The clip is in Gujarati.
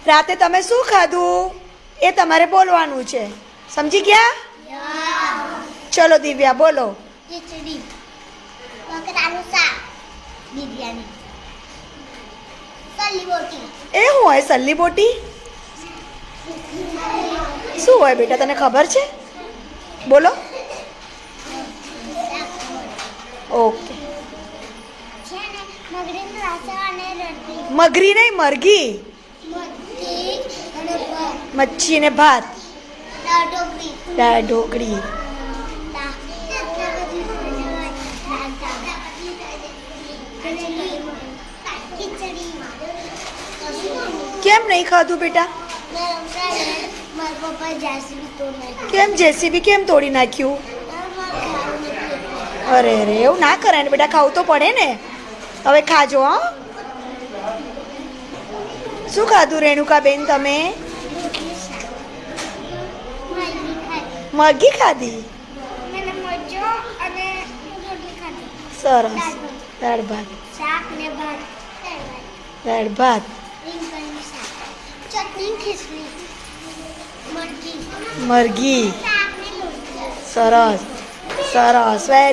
રાતે તમે શું ખાધું એ તમારે બોલવાનું છે. સમજી ગયા? ચલો દિવ્યા બોલો. ખીચડી, બકરાનું શાક, બિરયાની, સલ્લી રોટી. એ શું હોય સલ્લી બોટી? શું હોય બેટા તને ખબર છે? બોલો. ઓકે. છે ને મગરીનું રસા અને રોટલી. મગરી નહીં મરઘી. મચ્છી અને ભાત. મચ્છી ને ભાત. દાળ ઢોકળી. દાળ ઢોકળી. કેમ નહીં ખાધું બેટા? મારા પપ્પા જેસીબી તોડ નાખ્યું. કેમ જેસીબી કેમ તોડી નાખ્યું? અરે અરે એવું ના કરાય ને બેટા, ખાવું તો પડે ને. હવે ખાજો. હા, શું ખાધું રેણુકાબેન તમે? મરઘી ખાધી. મેં મરચો અને રોટલી ખાધી. સરસ. દાળ ભાત. શાક ને ભાત. દાળ ભાત. રીંગણનું શાક. ચટણી ખીચડી. મરઘી. મરઘી. શાક ને રોટલી. સરસ સરસ. વેરી